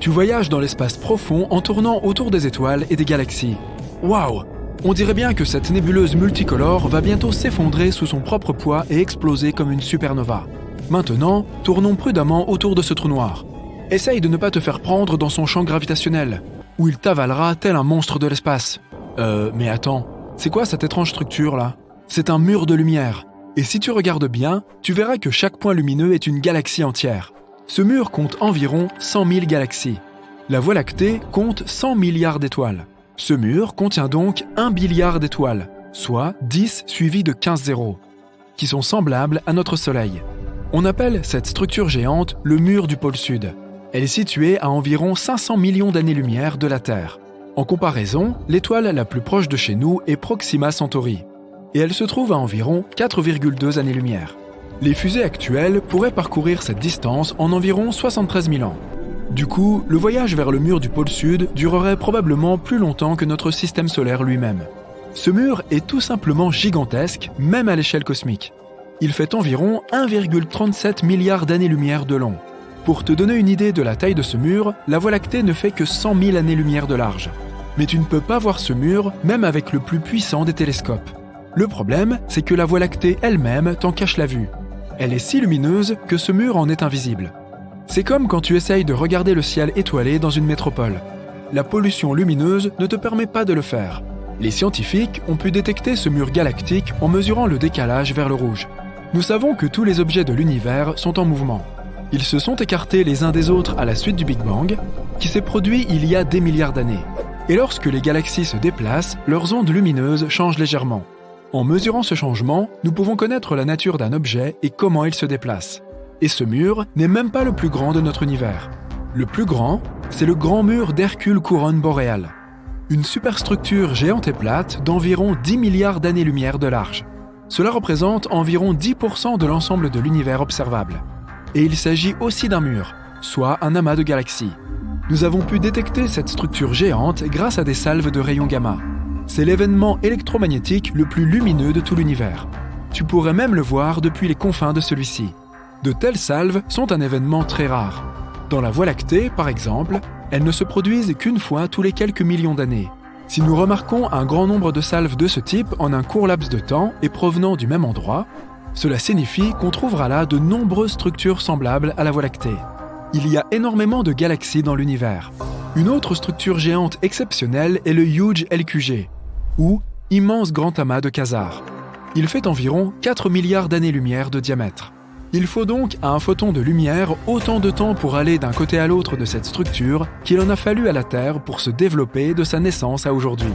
Tu voyages dans l'espace profond en tournant autour des étoiles et des galaxies. Waouh! On dirait bien que cette nébuleuse multicolore va bientôt s'effondrer sous son propre poids et exploser comme une supernova. Maintenant, tournons prudemment autour de ce trou noir. Essaye de ne pas te faire prendre dans son champ gravitationnel, où il t'avalera tel un monstre de l'espace. Mais attends, c'est quoi cette étrange structure là? C'est un mur de lumière. Et si tu regardes bien, tu verras que chaque point lumineux est une galaxie entière. Ce mur compte environ 100 000 galaxies. La Voie lactée compte 100 milliards d'étoiles. Ce mur contient donc 1 billiard d'étoiles, soit 10 suivi de 15 zéros, qui sont semblables à notre Soleil. On appelle cette structure géante le mur du pôle Sud. Elle est située à environ 500 millions d'années-lumière de la Terre. En comparaison, l'étoile la plus proche de chez nous est Proxima Centauri, et elle se trouve à environ 4,2 années-lumière. Les fusées actuelles pourraient parcourir cette distance en environ 73 000 ans. Du coup, le voyage vers le mur du pôle Sud durerait probablement plus longtemps que notre système solaire lui-même. Ce mur est tout simplement gigantesque, même à l'échelle cosmique. Il fait environ 1,37 milliard d'années-lumière de long. Pour te donner une idée de la taille de ce mur, la Voie lactée ne fait que 100 000 années-lumière de large. Mais tu ne peux pas voir ce mur, même avec le plus puissant des télescopes. Le problème, c'est que la Voie lactée elle-même t'en cache la vue. Elle est si lumineuse que ce mur en est invisible. C'est comme quand tu essayes de regarder le ciel étoilé dans une métropole. La pollution lumineuse ne te permet pas de le faire. Les scientifiques ont pu détecter ce mur galactique en mesurant le décalage vers le rouge. Nous savons que tous les objets de l'univers sont en mouvement. Ils se sont écartés les uns des autres à la suite du Big Bang, qui s'est produit il y a des milliards d'années. Et lorsque les galaxies se déplacent, leurs ondes lumineuses changent légèrement. En mesurant ce changement, nous pouvons connaître la nature d'un objet et comment il se déplace. Et ce mur n'est même pas le plus grand de notre univers. Le plus grand, c'est le grand mur d'Hercule Couronne boréale. Une superstructure géante et plate d'environ 10 milliards d'années-lumière de large. Cela représente environ 10% de l'ensemble de l'univers observable. Et il s'agit aussi d'un mur, soit un amas de galaxies. Nous avons pu détecter cette structure géante grâce à des salves de rayons gamma. C'est l'événement électromagnétique le plus lumineux de tout l'univers. Tu pourrais même le voir depuis les confins de celui-ci. De telles salves sont un événement très rare. Dans la Voie lactée, par exemple, elles ne se produisent qu'une fois tous les quelques millions d'années. Si nous remarquons un grand nombre de salves de ce type en un court laps de temps et provenant du même endroit, cela signifie qu'on trouvera là de nombreuses structures semblables à la Voie lactée. Il y a énormément de galaxies dans l'univers. Une autre structure géante exceptionnelle est le Huge LQG, ou immense grand amas de quasars. Il fait environ 4 milliards d'années-lumière de diamètre. Il faut donc à un photon de lumière autant de temps pour aller d'un côté à l'autre de cette structure qu'il en a fallu à la Terre pour se développer de sa naissance à aujourd'hui.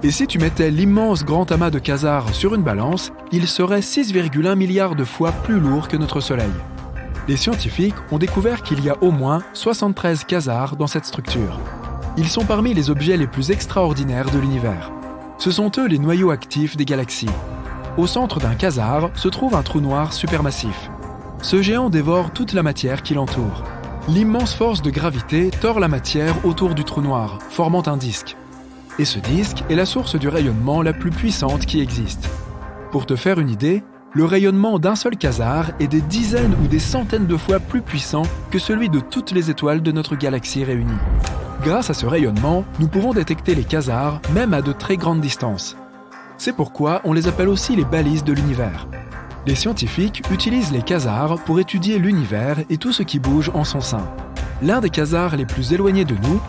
Et si tu mettais l'immense grand amas de quasars sur une balance, il serait 6,1 milliards de fois plus lourd que notre Soleil. Les scientifiques ont découvert qu'il y a au moins 73 quasars dans cette structure. Ils sont parmi les objets les plus extraordinaires de l'univers. Ce sont eux les noyaux actifs des galaxies. Au centre d'un quasar se trouve un trou noir supermassif. Ce géant dévore toute la matière qui l'entoure. L'immense force de gravité tord la matière autour du trou noir, formant un disque. Et ce disque est la source du rayonnement la plus puissante qui existe. Pour te faire une idée, le rayonnement d'un seul quasar est des dizaines ou des centaines de fois plus puissant que celui de toutes les étoiles de notre galaxie réunies. Grâce à ce rayonnement, nous pouvons détecter les quasars même à de très grandes distances. C'est pourquoi on les appelle aussi les balises de l'univers. Les scientifiques utilisent les quasars pour étudier l'univers et tout ce qui bouge en son sein. L'un des quasars les plus éloignés de nous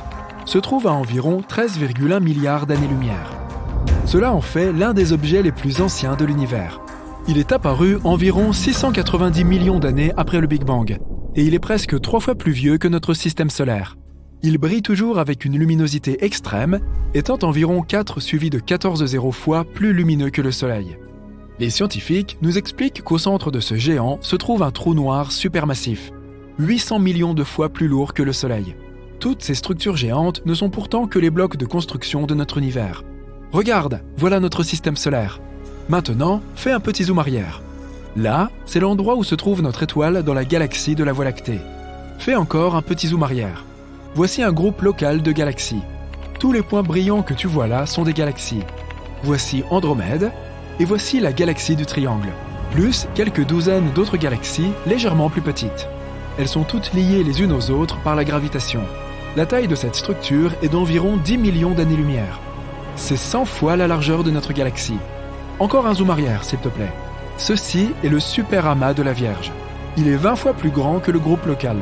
se trouve à environ 13,1 milliards d'années-lumière. Cela en fait l'un des objets les plus anciens de l'univers. Il est apparu environ 690 millions d'années après le Big Bang, et il est presque 3 fois plus vieux que notre système solaire. Il brille toujours avec une luminosité extrême, étant environ 4 suivi de 14 zéros fois plus lumineux que le Soleil. Les scientifiques nous expliquent qu'au centre de ce géant se trouve un trou noir supermassif, 800 millions de fois plus lourd que le Soleil. Toutes ces structures géantes ne sont pourtant que les blocs de construction de notre univers. Regarde, voilà notre système solaire. Maintenant, fais un petit zoom arrière. Là, c'est l'endroit où se trouve notre étoile dans la galaxie de la Voie lactée. Fais encore un petit zoom arrière. Voici un groupe local de galaxies. Tous les points brillants que tu vois là sont des galaxies. Voici Andromède, et voici la galaxie du Triangle, plus quelques douzaines d'autres galaxies légèrement plus petites. Elles sont toutes liées les unes aux autres par la gravitation. La taille de cette structure est d'environ 10 millions d'années-lumière. C'est 100 fois la largeur de notre galaxie. Encore un zoom arrière, s'il te plaît. Ceci est le super amas de la Vierge. Il est 20 fois plus grand que le groupe local.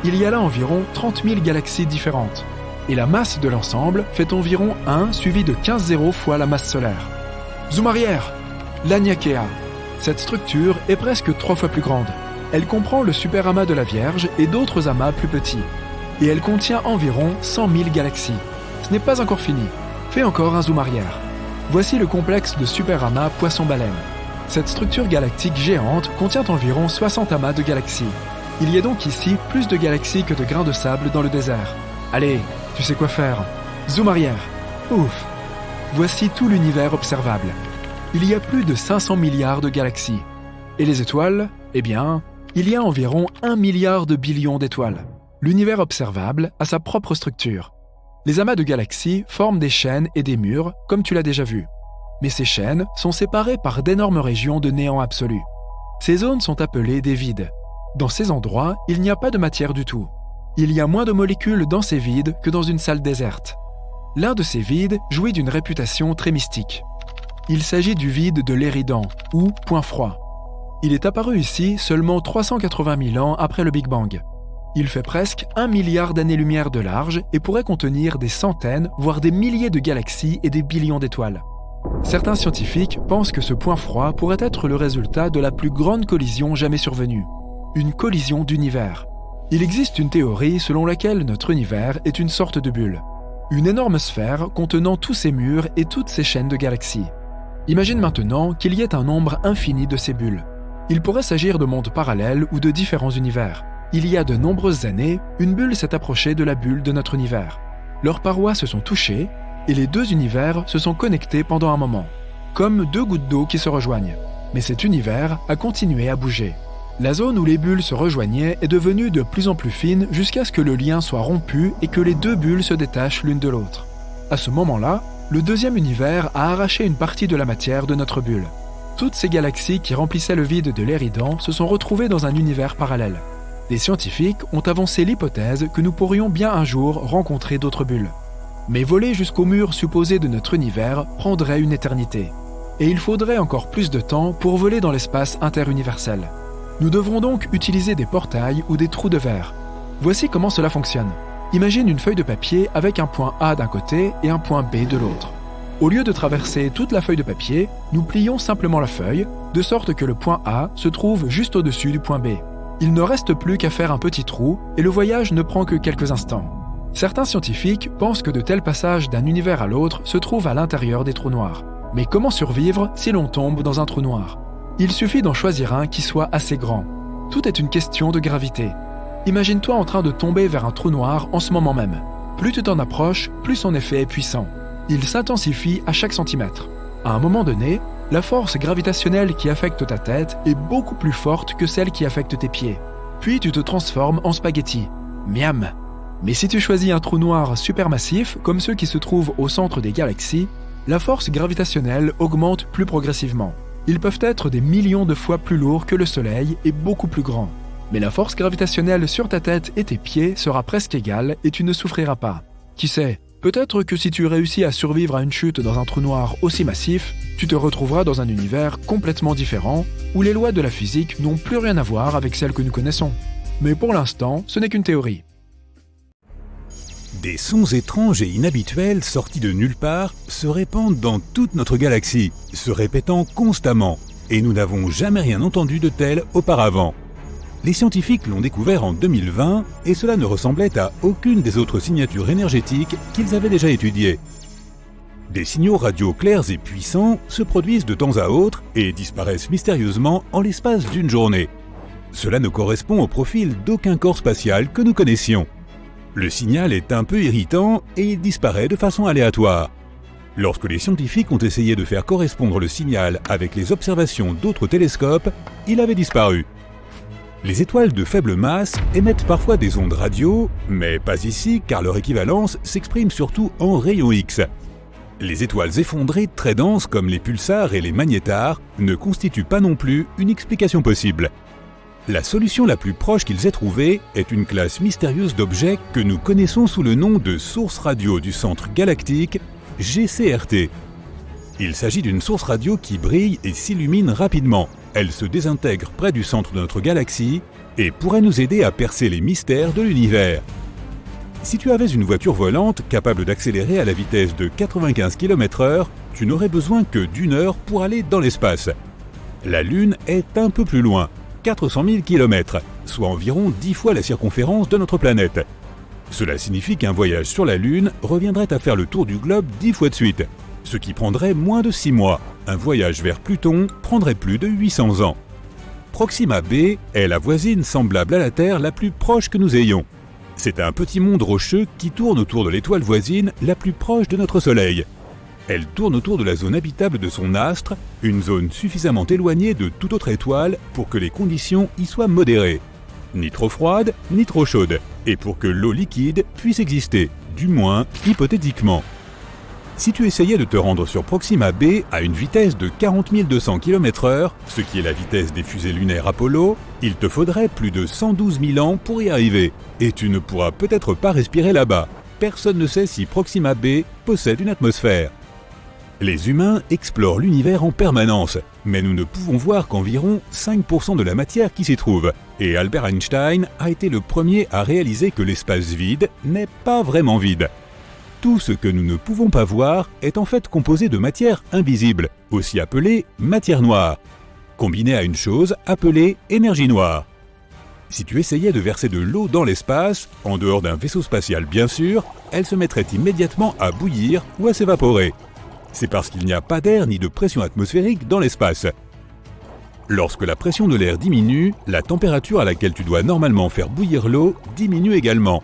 Il y a là environ 30 000 galaxies différentes. Et la masse de l'ensemble fait environ 1 suivi de 15 zéros fois la masse solaire. Zoom arrière! Laniakea. Cette structure est presque 3 fois plus grande. Elle comprend le super amas de la Vierge et d'autres amas plus petits. Et elle contient environ 100 000 galaxies. Ce n'est pas encore fini. Fais encore un zoom arrière. Voici le complexe de super amas Poisson-Baleine. Cette structure galactique géante contient environ 60 amas de galaxies. Il y a donc ici plus de galaxies que de grains de sable dans le désert. Allez, tu sais quoi faire. Zoom arrière. Ouf. Voici tout l'univers observable. Il y a plus de 500 milliards de galaxies. Et les étoiles? Eh bien, il y a environ 1 milliard de billions d'étoiles. L'univers observable a sa propre structure. Les amas de galaxies forment des chaînes et des murs, comme tu l'as déjà vu. Mais ces chaînes sont séparées par d'énormes régions de néant absolu. Ces zones sont appelées des vides. Dans ces endroits, il n'y a pas de matière du tout. Il y a moins de molécules dans ces vides que dans une salle déserte. L'un de ces vides jouit d'une réputation très mystique. Il s'agit du vide de l'Éridan, ou point froid. Il est apparu ici seulement 380 000 ans après le Big Bang. Il fait presque 1 milliard d'années-lumière de large et pourrait contenir des centaines, voire des milliers de galaxies et des billions d'étoiles. Certains scientifiques pensent que ce point froid pourrait être le résultat de la plus grande collision jamais survenue. Une collision d'univers. Il existe une théorie selon laquelle notre univers est une sorte de bulle. Une énorme sphère contenant tous ces murs et toutes ces chaînes de galaxies. Imagine maintenant qu'il y ait un nombre infini de ces bulles. Il pourrait s'agir de mondes parallèles ou de différents univers. Il y a de nombreuses années, une bulle s'est approchée de la bulle de notre univers. Leurs parois se sont touchées et les deux univers se sont connectés pendant un moment, comme deux gouttes d'eau qui se rejoignent. Mais cet univers a continué à bouger. La zone où les bulles se rejoignaient est devenue de plus en plus fine jusqu'à ce que le lien soit rompu et que les deux bulles se détachent l'une de l'autre. À ce moment-là, le deuxième univers a arraché une partie de la matière de notre bulle. Toutes ces galaxies qui remplissaient le vide de l'Éridan se sont retrouvées dans un univers parallèle. Des scientifiques ont avancé l'hypothèse que nous pourrions bien un jour rencontrer d'autres bulles. Mais voler jusqu'au mur supposé de notre univers prendrait une éternité. Et il faudrait encore plus de temps pour voler dans l'espace interuniversel. Nous devrons donc utiliser des portails ou des trous de verre. Voici comment cela fonctionne. Imagine une feuille de papier avec un point A d'un côté et un point B de l'autre. Au lieu de traverser toute la feuille de papier, nous plions simplement la feuille, de sorte que le point A se trouve juste au-dessus du point B. Il ne reste plus qu'à faire un petit trou et le voyage ne prend que quelques instants. Certains scientifiques pensent que de tels passages d'un univers à l'autre se trouvent à l'intérieur des trous noirs. Mais comment survivre si l'on tombe dans un trou noir? Il suffit d'en choisir un qui soit assez grand. Tout est une question de gravité. Imagine-toi en train de tomber vers un trou noir en ce moment même. Plus tu t'en approches, plus son effet est puissant. Il s'intensifie à chaque centimètre. À un moment donné, la force gravitationnelle qui affecte ta tête est beaucoup plus forte que celle qui affecte tes pieds. Puis tu te transformes en spaghetti. Miam! Mais si tu choisis un trou noir supermassif, comme ceux qui se trouvent au centre des galaxies, la force gravitationnelle augmente plus progressivement. Ils peuvent être des millions de fois plus lourds que le Soleil et beaucoup plus grands. Mais la force gravitationnelle sur ta tête et tes pieds sera presque égale et tu ne souffriras pas. Qui sait, peut-être que si tu réussis à survivre à une chute dans un trou noir aussi massif, tu te retrouveras dans un univers complètement différent où les lois de la physique n'ont plus rien à voir avec celles que nous connaissons. Mais pour l'instant, ce n'est qu'une théorie. Des sons étranges et inhabituels sortis de nulle part se répandent dans toute notre galaxie, se répétant constamment, et nous n'avons jamais rien entendu de tel auparavant. Les scientifiques l'ont découvert en 2020 et cela ne ressemblait à aucune des autres signatures énergétiques qu'ils avaient déjà étudiées. Des signaux radio clairs et puissants se produisent de temps à autre et disparaissent mystérieusement en l'espace d'une journée. Cela ne correspond au profil d'aucun corps spatial que nous connaissions. Le signal est un peu irritant et il disparaît de façon aléatoire. Lorsque les scientifiques ont essayé de faire correspondre le signal avec les observations d'autres télescopes, il avait disparu. Les étoiles de faible masse émettent parfois des ondes radio, mais pas ici car leur équivalence s'exprime surtout en rayons X. Les étoiles effondrées très denses comme les pulsars et les magnétars ne constituent pas non plus une explication possible. La solution la plus proche qu'ils aient trouvée est une classe mystérieuse d'objets que nous connaissons sous le nom de source radio du centre galactique, GCRT. Il s'agit d'une source radio qui brille et s'illumine rapidement. Elle se désintègre près du centre de notre galaxie et pourrait nous aider à percer les mystères de l'univers. Si tu avais une voiture volante capable d'accélérer à la vitesse de 95 km/h, tu n'aurais besoin que d'1 heure pour aller dans l'espace. La Lune est un peu plus loin, 400 000 km, soit environ 10 fois la circonférence de notre planète. Cela signifie qu'un voyage sur la Lune reviendrait à faire le tour du globe 10 fois de suite, ce qui prendrait moins de 6 mois. Un voyage vers Pluton prendrait plus de 800 ans. Proxima b est la voisine semblable à la Terre la plus proche que nous ayons. C'est un petit monde rocheux qui tourne autour de l'étoile voisine la plus proche de notre Soleil. Elle tourne autour de la zone habitable de son astre, une zone suffisamment éloignée de toute autre étoile pour que les conditions y soient modérées. Ni trop froide, ni trop chaude, et pour que l'eau liquide puisse exister, du moins hypothétiquement. Si tu essayais de te rendre sur Proxima b à une vitesse de 40 200 km/h, ce qui est la vitesse des fusées lunaires Apollo, il te faudrait plus de 112 000 ans pour y arriver, et tu ne pourras peut-être pas respirer là-bas. Personne ne sait si Proxima b possède une atmosphère. Les humains explorent l'univers en permanence, mais nous ne pouvons voir qu'environ 5% de la matière qui s'y trouve, et Albert Einstein a été le premier à réaliser que l'espace vide n'est pas vraiment vide. Tout ce que nous ne pouvons pas voir est en fait composé de matière invisible, aussi appelée matière noire, combinée à une chose appelée énergie noire. Si tu essayais de verser de l'eau dans l'espace, en dehors d'un vaisseau spatial bien sûr, elle se mettrait immédiatement à bouillir ou à s'évaporer. C'est parce qu'il n'y a pas d'air ni de pression atmosphérique dans l'espace. Lorsque la pression de l'air diminue, la température à laquelle tu dois normalement faire bouillir l'eau diminue également.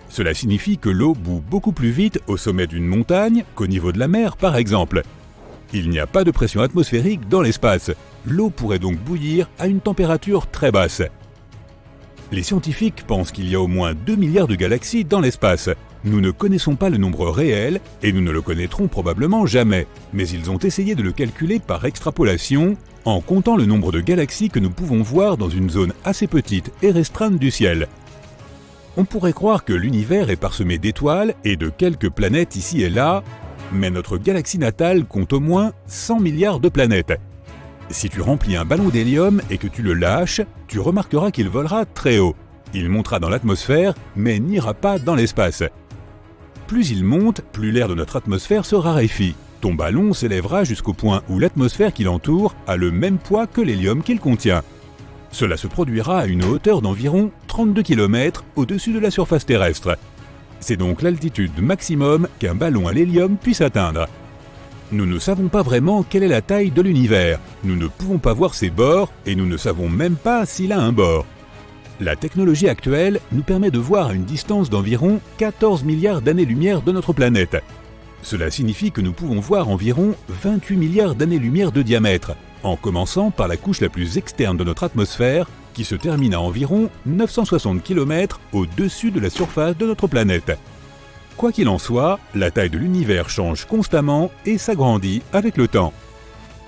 Cela signifie que l'eau bout beaucoup plus vite au sommet d'une montagne qu'au niveau de la mer par exemple. Il n'y a pas de pression atmosphérique dans l'espace. L'eau pourrait donc bouillir à une température très basse. Les scientifiques pensent qu'il y a au moins 2 milliards de galaxies dans l'espace. Nous ne connaissons pas le nombre réel et nous ne le connaîtrons probablement jamais, mais ils ont essayé de le calculer par extrapolation en comptant le nombre de galaxies que nous pouvons voir dans une zone assez petite et restreinte du ciel. On pourrait croire que l'univers est parsemé d'étoiles et de quelques planètes ici et là, mais notre galaxie natale compte au moins 100 milliards de planètes. Si tu remplis un ballon d'hélium et que tu le lâches, tu remarqueras qu'il volera très haut. Il montera dans l'atmosphère, mais n'ira pas dans l'espace. Plus il monte, plus l'air de notre atmosphère se raréfie. Ton ballon s'élèvera jusqu'au point où l'atmosphère qui l'entoure a le même poids que l'hélium qu'il contient. Cela se produira à une hauteur d'environ 32 km au-dessus de la surface terrestre. C'est donc l'altitude maximum qu'un ballon à l'hélium puisse atteindre. Nous ne savons pas vraiment quelle est la taille de l'univers, nous ne pouvons pas voir ses bords et nous ne savons même pas s'il a un bord. La technologie actuelle nous permet de voir à une distance d'environ 14 milliards d'années-lumière de notre planète. Cela signifie que nous pouvons voir environ 28 milliards d'années-lumière de diamètre, en commençant par la couche la plus externe de notre atmosphère, qui se termine à environ 960 km au-dessus de la surface de notre planète. Quoi qu'il en soit, la taille de l'univers change constamment et s'agrandit avec le temps.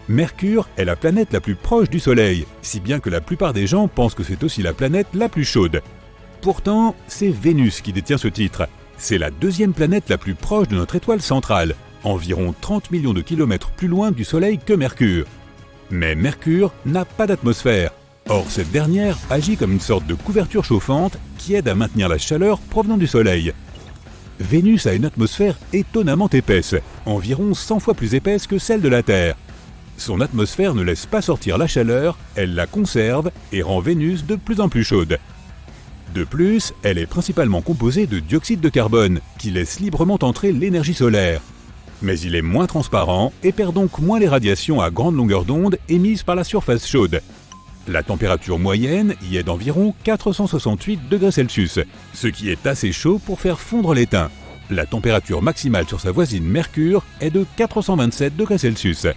Mercure est la planète la plus proche du Soleil, si bien que la plupart des gens pensent que c'est aussi la planète la plus chaude. Pourtant, c'est Vénus qui détient ce titre. C'est la deuxième planète la plus proche de notre étoile centrale, environ 30 millions de kilomètres plus loin du Soleil que Mercure. Mais Mercure n'a pas d'atmosphère. Or, cette dernière agit comme une sorte de couverture chauffante qui aide à maintenir la chaleur provenant du Soleil. Vénus a une atmosphère étonnamment épaisse, environ 100 fois plus épaisse que celle de la Terre. Son atmosphère ne laisse pas sortir la chaleur, elle la conserve et rend Vénus de plus en plus chaude. De plus, elle est principalement composée de dioxyde de carbone, qui laisse librement entrer l'énergie solaire. Mais il est moins transparent et perd donc moins les radiations à grande longueur d'onde émises par la surface chaude. La température moyenne y est d'environ 468 degrés Celsius, ce qui est assez chaud pour faire fondre l'étain. La température maximale sur sa voisine Mercure est de 427 degrés Celsius.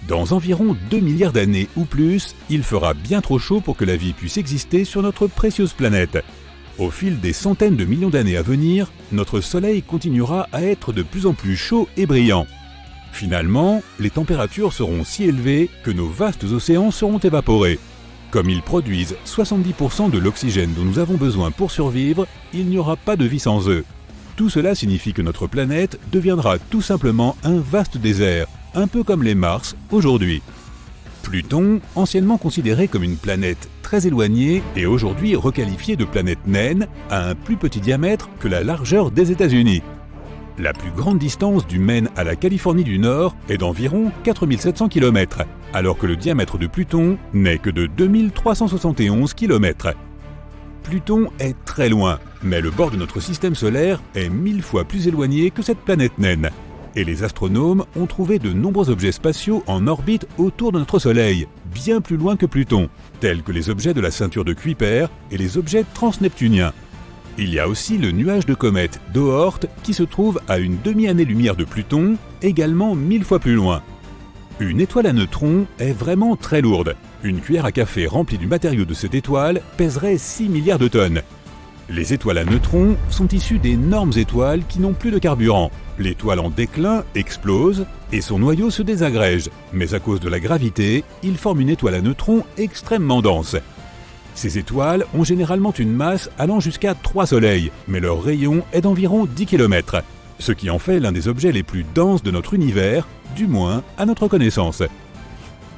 Dans environ 2 milliards d'années ou plus, il fera bien trop chaud pour que la vie puisse exister sur notre précieuse planète. Au fil des centaines de millions d'années à venir, notre Soleil continuera à être de plus en plus chaud et brillant. Finalement, les températures seront si élevées que nos vastes océans seront évaporés. Comme ils produisent 70% de l'oxygène dont nous avons besoin pour survivre, il n'y aura pas de vie sans eux. Tout cela signifie que notre planète deviendra tout simplement un vaste désert, un peu comme les Mars aujourd'hui. Pluton, anciennement considéré comme une planète très éloignée, est aujourd'hui requalifié de planète naine à un plus petit diamètre que la largeur des États-Unis. La plus grande distance du Maine à la Californie du Nord est d'environ 4700 km, alors que le diamètre de Pluton n'est que de 2371 km. Pluton est très loin, mais le bord de notre système solaire est 1000 fois plus éloigné que cette planète naine. Et les astronomes ont trouvé de nombreux objets spatiaux en orbite autour de notre Soleil, bien plus loin que Pluton, tels que les objets de la ceinture de Kuiper et les objets transneptuniens. Il y a aussi le nuage de comète d'Oort qui se trouve à une demi-année-lumière de Pluton, également 1000 fois plus loin. Une étoile à neutrons est vraiment très lourde. Une cuillère à café remplie du matériau de cette étoile pèserait 6 milliards de tonnes. Les étoiles à neutrons sont issues d'énormes étoiles qui n'ont plus de carburant. L'étoile en déclin explose et son noyau se désagrège, mais à cause de la gravité, il forme une étoile à neutrons extrêmement dense. Ces étoiles ont généralement une masse allant jusqu'à 3 soleils, mais leur rayon est d'environ 10 km, ce qui en fait l'un des objets les plus denses de notre univers, du moins à notre connaissance.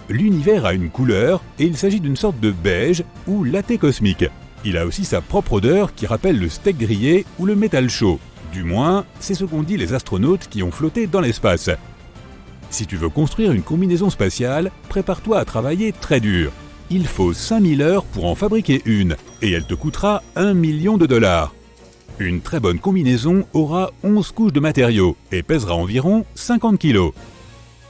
L'univers a une couleur et il s'agit d'une sorte de beige ou latte cosmique. Il a aussi sa propre odeur qui rappelle le steak grillé ou le métal chaud. Du moins, c'est ce qu'ont dit les astronautes qui ont flotté dans l'espace. Si tu veux construire une combinaison spatiale, prépare-toi à travailler très dur. Il faut 5000 heures pour en fabriquer une, et elle te coûtera $1 million. Une très bonne combinaison aura 11 couches de matériaux et pèsera environ 50 kg.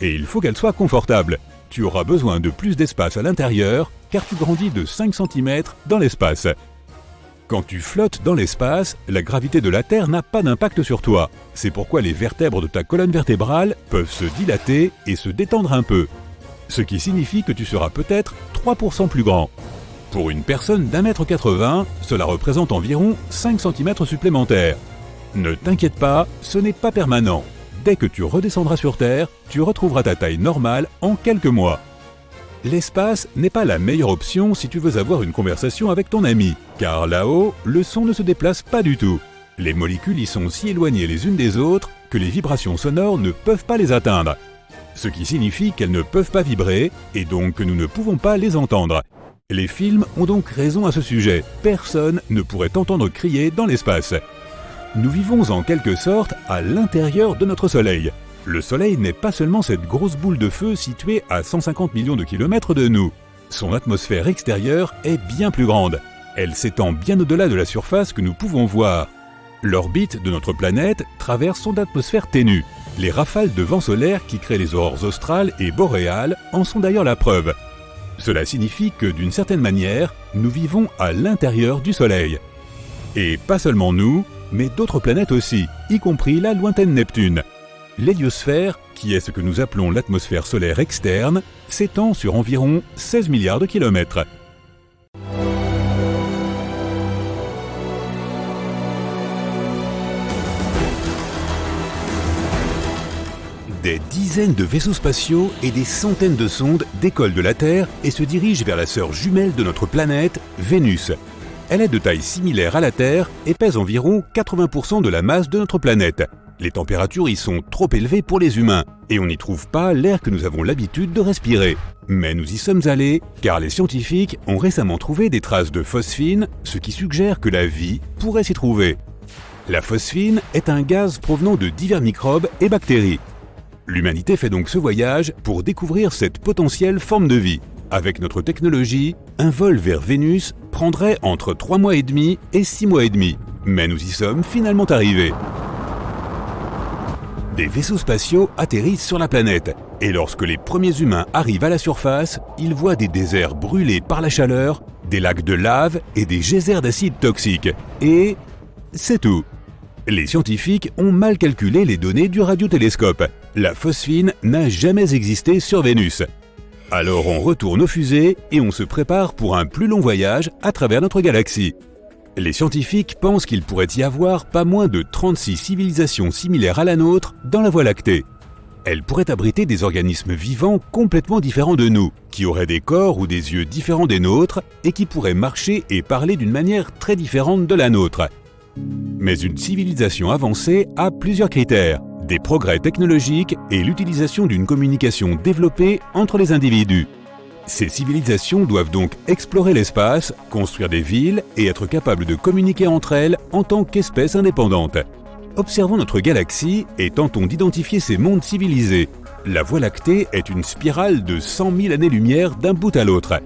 Et il faut qu'elle soit confortable. Tu auras besoin de plus d'espace à l'intérieur, car tu grandis de 5 cm dans l'espace. Quand tu flottes dans l'espace, la gravité de la Terre n'a pas d'impact sur toi. C'est pourquoi les vertèbres de ta colonne vertébrale peuvent se dilater et se détendre un peu. Ce qui signifie que tu seras peut-être 3% plus grand. Pour une personne d'1,80 m, cela représente environ 5 cm supplémentaires. Ne t'inquiète pas, ce n'est pas permanent. Dès que tu redescendras sur Terre, tu retrouveras ta taille normale en quelques mois. L'espace n'est pas la meilleure option si tu veux avoir une conversation avec ton ami, car là-haut, le son ne se déplace pas du tout. Les molécules y sont si éloignées les unes des autres que les vibrations sonores ne peuvent pas les atteindre. Ce qui signifie qu'elles ne peuvent pas vibrer et donc que nous ne pouvons pas les entendre. Les films ont donc raison à ce sujet. Personne ne pourrait t'entendre crier dans l'espace. Nous vivons en quelque sorte à l'intérieur de notre Soleil. Le Soleil n'est pas seulement cette grosse boule de feu située à 150 millions de kilomètres de nous. Son atmosphère extérieure est bien plus grande. Elle s'étend bien au-delà de la surface que nous pouvons voir. L'orbite de notre planète traverse son atmosphère ténue. Les rafales de vent solaire qui créent les aurores australes et boréales en sont d'ailleurs la preuve. Cela signifie que, d'une certaine manière, nous vivons à l'intérieur du Soleil. Et pas seulement nous, mais d'autres planètes aussi, y compris la lointaine Neptune. L'héliosphère, qui est ce que nous appelons l'atmosphère solaire externe, s'étend sur environ 16 milliards de kilomètres. Des dizaines de vaisseaux spatiaux et des centaines de sondes décollent de la Terre et se dirigent vers la sœur jumelle de notre planète, Vénus. Elle est de taille similaire à la Terre et pèse environ 80% de la masse de notre planète. Les températures y sont trop élevées pour les humains et on n'y trouve pas l'air que nous avons l'habitude de respirer. Mais nous y sommes allés car les scientifiques ont récemment trouvé des traces de phosphine, ce qui suggère que la vie pourrait s'y trouver. La phosphine est un gaz provenant de divers microbes et bactéries. L'humanité fait donc ce voyage pour découvrir cette potentielle forme de vie. Avec notre technologie, un vol vers Vénus prendrait entre 3 mois et demi et 6 mois et demi. Mais nous y sommes finalement arrivés. Des vaisseaux spatiaux atterrissent sur la planète. Et lorsque les premiers humains arrivent à la surface, ils voient des déserts brûlés par la chaleur, des lacs de lave et des geysers d'acide toxique. Et c'est tout. Les scientifiques ont mal calculé les données du radiotélescope. La phosphine n'a jamais existé sur Vénus. Alors on retourne aux fusées et on se prépare pour un plus long voyage à travers notre galaxie. Les scientifiques pensent qu'il pourrait y avoir pas moins de 36 civilisations similaires à la nôtre dans la Voie lactée. Elle pourrait abriter des organismes vivants complètement différents de nous, qui auraient des corps ou des yeux différents des nôtres et qui pourraient marcher et parler d'une manière très différente de la nôtre. Mais une civilisation avancée a plusieurs critères, des progrès technologiques et l'utilisation d'une communication développée entre les individus. Ces civilisations doivent donc explorer l'espace, construire des villes et être capables de communiquer entre elles en tant qu'espèces indépendantes. Observons notre galaxie et tentons d'identifier ces mondes civilisés. La Voie lactée est une spirale de 100 000 années-lumière d'un bout à l'autre.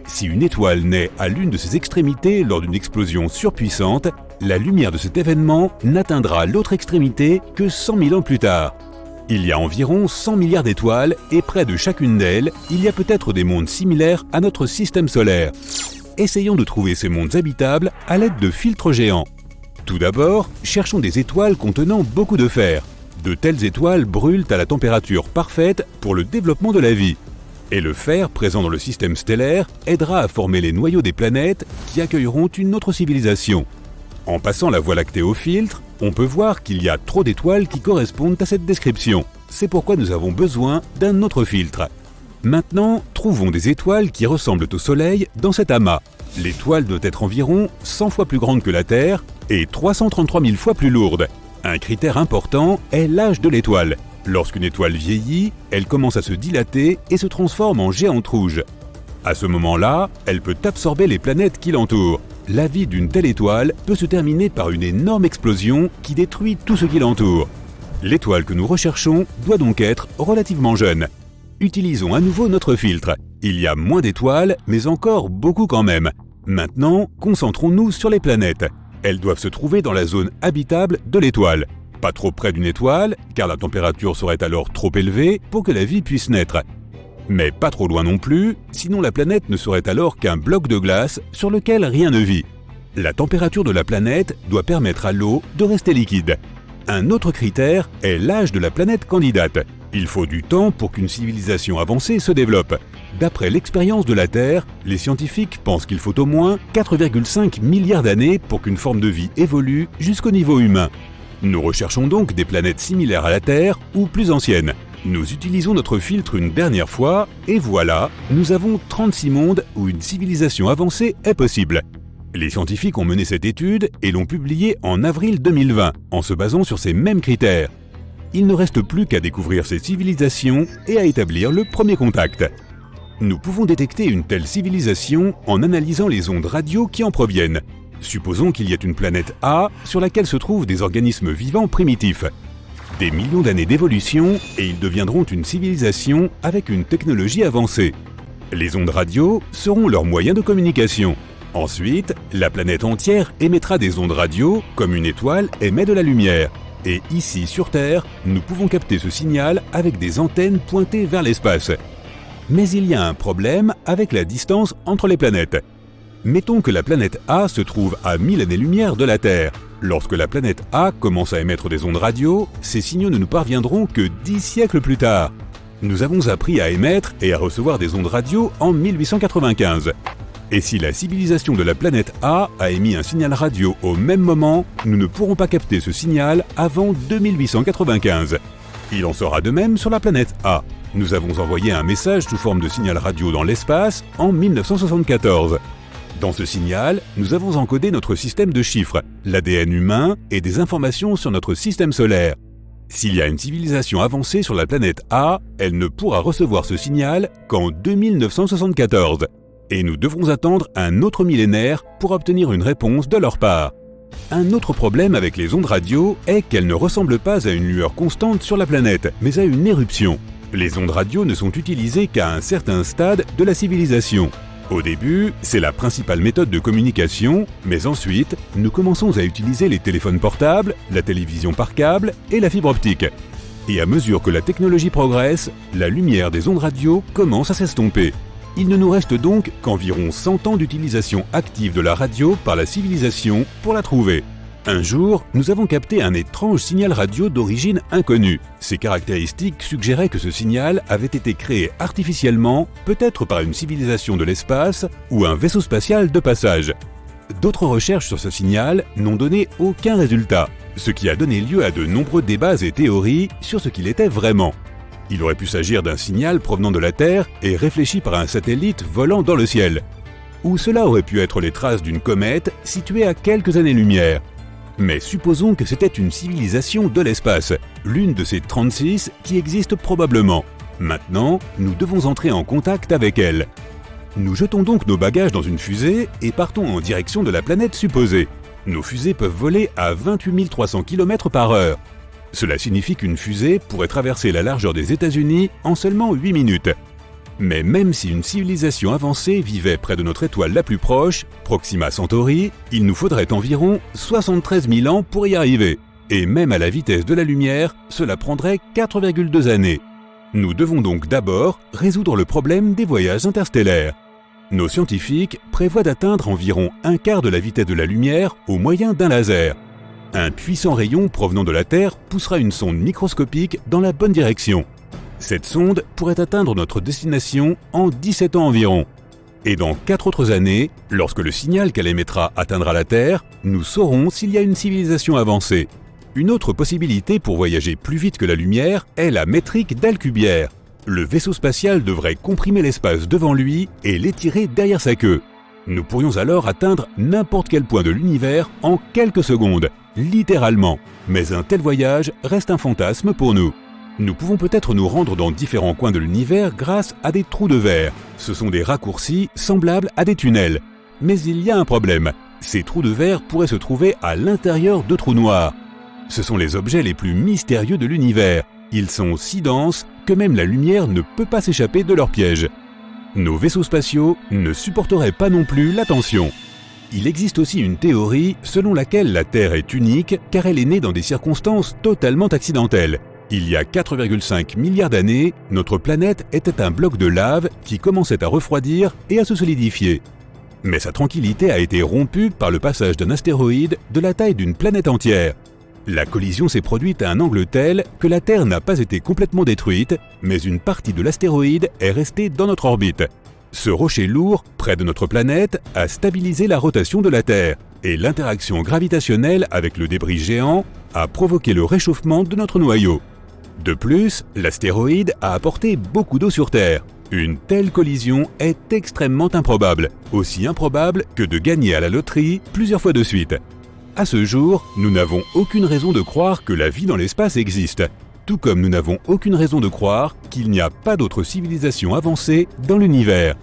Si une étoile naît à l'une de ses extrémités lors d'une explosion surpuissante, la lumière de cet événement n'atteindra l'autre extrémité que 100 000 ans plus tard. Il y a environ 100 milliards d'étoiles et près de chacune d'elles, il y a peut-être des mondes similaires à notre système solaire. Essayons de trouver ces mondes habitables à l'aide de filtres géants. Tout d'abord, cherchons des étoiles contenant beaucoup de fer. De telles étoiles brûlent à la température parfaite pour le développement de la vie. Et le fer présent dans le système stellaire aidera à former les noyaux des planètes qui accueilleront une autre civilisation. En passant la Voie lactée au filtre, on peut voir qu'il y a trop d'étoiles qui correspondent à cette description. C'est pourquoi nous avons besoin d'un autre filtre. Maintenant, trouvons des étoiles qui ressemblent au Soleil dans cet amas. L'étoile doit être environ 100 fois plus grande que la Terre et 333 000 fois plus lourde. Un critère important est l'âge de l'étoile. Lorsqu'une étoile vieillit, elle commence à se dilater et se transforme en géante rouge. À ce moment-là, elle peut absorber les planètes qui l'entourent. La vie d'une telle étoile peut se terminer par une énorme explosion qui détruit tout ce qui l'entoure. L'étoile que nous recherchons doit donc être relativement jeune. Utilisons à nouveau notre filtre. Il y a moins d'étoiles, mais encore beaucoup quand même. Maintenant, concentrons-nous sur les planètes. Elles doivent se trouver dans la zone habitable de l'étoile. Pas trop près d'une étoile, car la température serait alors trop élevée pour que la vie puisse naître. Mais pas trop loin non plus, sinon la planète ne serait alors qu'un bloc de glace sur lequel rien ne vit. La température de la planète doit permettre à l'eau de rester liquide. Un autre critère est l'âge de la planète candidate. Il faut du temps pour qu'une civilisation avancée se développe. D'après l'expérience de la Terre, les scientifiques pensent qu'il faut au moins 4,5 milliards d'années pour qu'une forme de vie évolue jusqu'au niveau humain. Nous recherchons donc des planètes similaires à la Terre ou plus anciennes. Nous utilisons notre filtre une dernière fois et voilà, nous avons 36 mondes où une civilisation avancée est possible. Les scientifiques ont mené cette étude et l'ont publiée en avril 2020 en se basant sur ces mêmes critères. Il ne reste plus qu'à découvrir ces civilisations et à établir le premier contact. Nous pouvons détecter une telle civilisation en analysant les ondes radio qui en proviennent. Supposons qu'il y ait une planète A sur laquelle se trouvent des organismes vivants primitifs. Des millions d'années d'évolution et ils deviendront une civilisation avec une technologie avancée. Les ondes radio seront leur moyen de communication. Ensuite, la planète entière émettra des ondes radio comme une étoile émet de la lumière. Et ici, sur Terre, nous pouvons capter ce signal avec des antennes pointées vers l'espace. Mais il y a un problème avec la distance entre les planètes. Mettons que la planète A se trouve à 1000 années-lumière de la Terre. Lorsque la planète A commence à émettre des ondes radio, ces signaux ne nous parviendront que 10 siècles plus tard. Nous avons appris à émettre et à recevoir des ondes radio en 1895. Et si la civilisation de la planète A a émis un signal radio au même moment, nous ne pourrons pas capter ce signal avant 2895. Il en sera de même sur la planète A. Nous avons envoyé un message sous forme de signal radio dans l'espace en 1974. Dans ce signal, nous avons encodé notre système de chiffres, l'ADN humain et des informations sur notre système solaire. S'il y a une civilisation avancée sur la planète A, elle ne pourra recevoir ce signal qu'en 2974. Et nous devrons attendre un autre millénaire pour obtenir une réponse de leur part. Un autre problème avec les ondes radio est qu'elles ne ressemblent pas à une lueur constante sur la planète, mais à une éruption. Les ondes radio ne sont utilisées qu'à un certain stade de la civilisation. Au début, c'est la principale méthode de communication, mais ensuite, nous commençons à utiliser les téléphones portables, la télévision par câble et la fibre optique. Et à mesure que la technologie progresse, la lumière des ondes radio commence à s'estomper. Il ne nous reste donc qu'environ 100 ans d'utilisation active de la radio par la civilisation pour la trouver. Un jour, nous avons capté un étrange signal radio d'origine inconnue. Ses caractéristiques suggéraient que ce signal avait été créé artificiellement, peut-être par une civilisation de l'espace ou un vaisseau spatial de passage. D'autres recherches sur ce signal n'ont donné aucun résultat, ce qui a donné lieu à de nombreux débats et théories sur ce qu'il était vraiment. Il aurait pu s'agir d'un signal provenant de la Terre et réfléchi par un satellite volant dans le ciel. Ou cela aurait pu être les traces d'une comète située à quelques années-lumière. Mais supposons que c'était une civilisation de l'espace, l'une de ces 36 qui existent probablement. Maintenant, nous devons entrer en contact avec elle. Nous jetons donc nos bagages dans une fusée et partons en direction de la planète supposée. Nos fusées peuvent voler à 28 300 km/h. Cela signifie qu'une fusée pourrait traverser la largeur des États-Unis en seulement 8 minutes. Mais même si une civilisation avancée vivait près de notre étoile la plus proche, Proxima Centauri, il nous faudrait environ 73 000 ans pour y arriver. Et même à la vitesse de la lumière, cela prendrait 4,2 années. Nous devons donc d'abord résoudre le problème des voyages interstellaires. Nos scientifiques prévoient d'atteindre environ un quart de la vitesse de la lumière au moyen d'un laser. Un puissant rayon provenant de la Terre poussera une sonde microscopique dans la bonne direction. Cette sonde pourrait atteindre notre destination en 17 ans environ. Et dans 4 autres années, lorsque le signal qu'elle émettra atteindra la Terre, nous saurons s'il y a une civilisation avancée. Une autre possibilité pour voyager plus vite que la lumière est la métrique d'Alcubierre. Le vaisseau spatial devrait comprimer l'espace devant lui et l'étirer derrière sa queue. Nous pourrions alors atteindre n'importe quel point de l'univers en quelques secondes, littéralement. Mais un tel voyage reste un fantasme pour nous. Nous pouvons peut-être nous rendre dans différents coins de l'univers grâce à des trous de verre. Ce sont des raccourcis semblables à des tunnels. Mais il y a un problème. Ces trous de verre pourraient se trouver à l'intérieur de trous noirs. Ce sont les objets les plus mystérieux de l'univers. Ils sont si denses que même la lumière ne peut pas s'échapper de leur piège. Nos vaisseaux spatiaux ne supporteraient pas non plus la tension. Il existe aussi une théorie selon laquelle la Terre est unique car elle est née dans des circonstances totalement accidentelles. Il y a 4,5 milliards d'années, notre planète était un bloc de lave qui commençait à refroidir et à se solidifier. Mais sa tranquillité a été rompue par le passage d'un astéroïde de la taille d'une planète entière. La collision s'est produite à un angle tel que la Terre n'a pas été complètement détruite, mais une partie de l'astéroïde est restée dans notre orbite. Ce rocher lourd, près de notre planète, a stabilisé la rotation de la Terre, et l'interaction gravitationnelle avec le débris géant a provoqué le réchauffement de notre noyau. De plus, l'astéroïde a apporté beaucoup d'eau sur Terre. Une telle collision est extrêmement improbable, aussi improbable que de gagner à la loterie plusieurs fois de suite. À ce jour, nous n'avons aucune raison de croire que la vie dans l'espace existe, tout comme nous n'avons aucune raison de croire qu'il n'y a pas d'autres civilisations avancées dans l'univers.